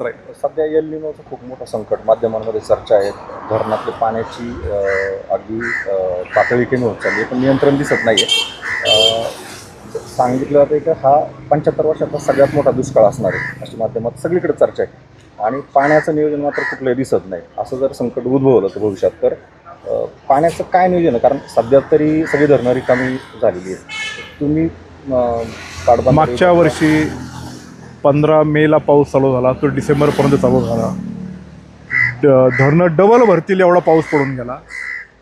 राहील. सध्या एल निनोचं खूप मोठं संकट माध्यमांमध्ये चर्चा आहेत. धरणातली पाण्याची अगदी पातळी कमी होत चालली आहे, पण नियंत्रण दिसत नाही आहे. सांगितलं जातं की हा 75 वर्षातला सगळ्यात मोठा दुष्काळ असणार आहे अशी माध्यमात सगळीकडे चर्चा आहे आणि पाण्याचं नियोजन मात्र कुठलंही दिसत नाही. असं जर संकट उद्भवलं तर भविष्यात तर पाण्याचं काय नियोजन आहे? कारण सध्या तरी सगळी धरणं रिकामी झालेली आहेत. तुम्ही मागच्या वर्षी 15 मेला पाऊस चालू झाला, तो डिसेंबरपर्यंत चालू झाला. धरणं डबल भरतील एवढा पाऊस पडून गेला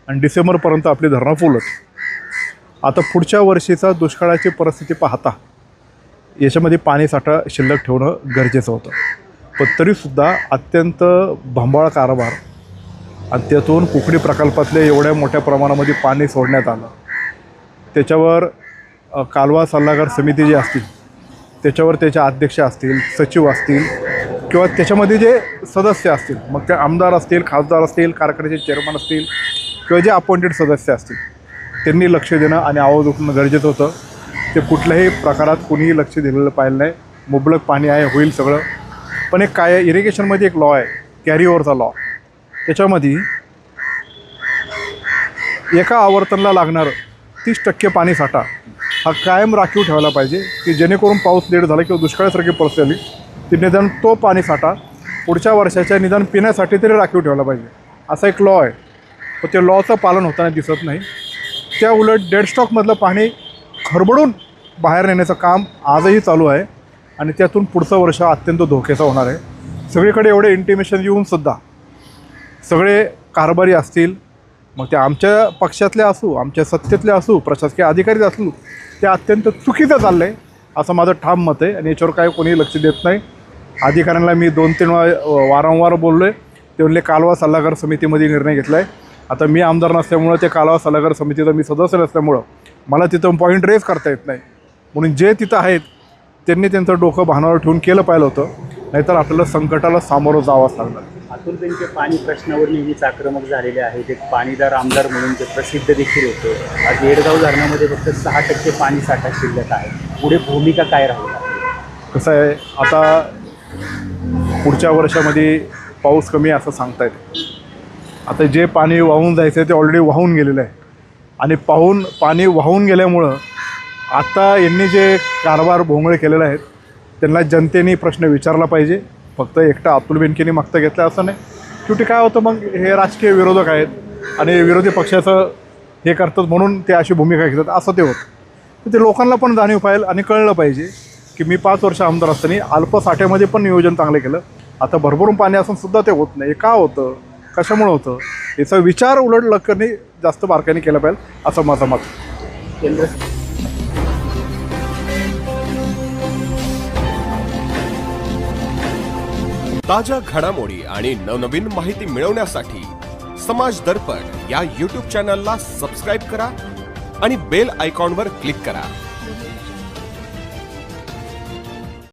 आणि डिसेंबरपर्यंत आपली धरणं फुलच. आता पुढच्या वर्षीचा दुष्काळाची परिस्थिती पाहता याच्यामध्ये पाणीसाठा शिल्लक ठेवणं गरजेचं होतं. पण तरीसुद्धा अत्यंत भंबाळ कारभार आणि त्यातून कुकडी प्रकल्पातले एवढ्या मोठ्या प्रमाणामध्ये पाणी सोडण्यात आलं. त्याच्यावर कालवा सल्लागार समिती जी असतील त्याच्यावर त्याचे अध्यक्ष असतील, सचिव असतील किंवा त्याच्यामध्ये जे सदस्य असतील, मग ते आमदार असतील, खासदार असतील, कारखान्याचे चेअरमन असतील किंवा जे अपॉइंटेड सदस्य असतील, त्यांनी लक्ष देणं आणि आवाज उठणं गरजेचं होतं. ते कुठल्याही प्रकारात कुणीही लक्ष दिलेलं पाहिलं नाही. मुबलक पाणी आहे, होईल सगळं. पण एक काय आहे, इरिगेशनमध्ये एक लॉ आहे, कॅरी ओव्हरचा लॉ. त्याच्यामध्ये एका आवर्तनला लागणारं 30% पाणी साठा हा कायम राखीव ठेवायला पाहिजे, की जेणेकरून पाऊस लेट झाला किंवा दुष्काळासारखी परिस्थिती आली ती निदान तो पाणी साठा पुढच्या वर्षाच्या निदान पिण्यासाठी तरी राखीव ठेवला पाहिजे. असा एक लॉ आहे. पण ते लॉचं पालन होताना दिसत नाही. त्या उलट डेड स्टॉकमधलं पाणी खरबडून बाहेर नेण्याचं काम आजही चालू आहे आणि त्यातून पुढचं वर्ष अत्यंत धोक्याचं होणार आहे. सगळीकडे एवढे इंटिमेशन येऊनसुद्धा सगळे कारभारी असतील, मग ते आमच्या पक्षातले असू, आमच्या सत्तेतले असू, प्रशासकीय अधिकारी असू, ते अत्यंत चुकीचं चाललं आहे असं माझं ठाम मत आहे आणि याच्यावर काय कोणी लक्ष देत नाही. अधिकाऱ्यांना मी 2-3 वारंवार बोललो आहे. ते म्हणले कालवा सल्लागार समितीमध्ये निर्णय घेतला आहे. आता मी आमदार नसल्यामुळं ते कालवा सल्लागार समितीचा मी सदस्य नसल्यामुळं मला तिथं पॉईंट रेज करता येत नाही. म्हणून जे तिथं आहेत त्यांनी त्यांचं डोकं भानावर ठेवून केलं पाहिलं होतं, नाहीतर आपल्याला संकटाला सामोरं जावंच लागणार. अतुल बेनके पाणी प्रश्नावर नेहमीच आक्रमक झालेले आहेत. एक पाणीदार आमदार म्हणून ते प्रसिद्ध देखील होते. आज येडगाव धरणामध्ये फक्त 6% पाणी साठा शिल्लक आहे. पुढे भूमिका काय राहणार? कसं आहे, आता पुढच्या वर्षामध्ये पाऊस कमी असं सांगता येते. आता जे पाणी वाहून जायचं आहे ते ऑलरेडी वाहून गेलेलं आहे आणि पाणी वाहून गेल्यामुळं आता यांनी जे कारभार भोंगळे केलेले आहेत त्यांना जनतेने प्रश्न विचारला पाहिजे. फक्त एकटा अतुल बेनकेने मागता घेतला असं नाही. शेवटी काय होतं, मग हे राजकीय विरोधक आहेत आणि विरोधी पक्षाचं हे करतात म्हणून ते अशी भूमिका घेतात असं ते होतं. तर ते लोकांना पण जाणीव पाहिजे आणि कळलं पाहिजे की मी 5 वर्ष आमदार असताना अल्पसाठ्यामध्ये पण नियोजन चांगलं केलं. आता भरभरून पाणी असूनसुद्धा ते होत नाही. का होतं, कशामुळे होतं, याचा विचार उलट लोकांनी जास्त बारकाईने केला पाहिजे असं माझं मत. केंद्र ताज्या घडामोडी आणि नवनवीन माहिती मिळवण्यासाठी समाज दर्पण या YouTube चॅनलला सबस्क्राईब करा आणि बेल आयकॉनवर क्लिक करा.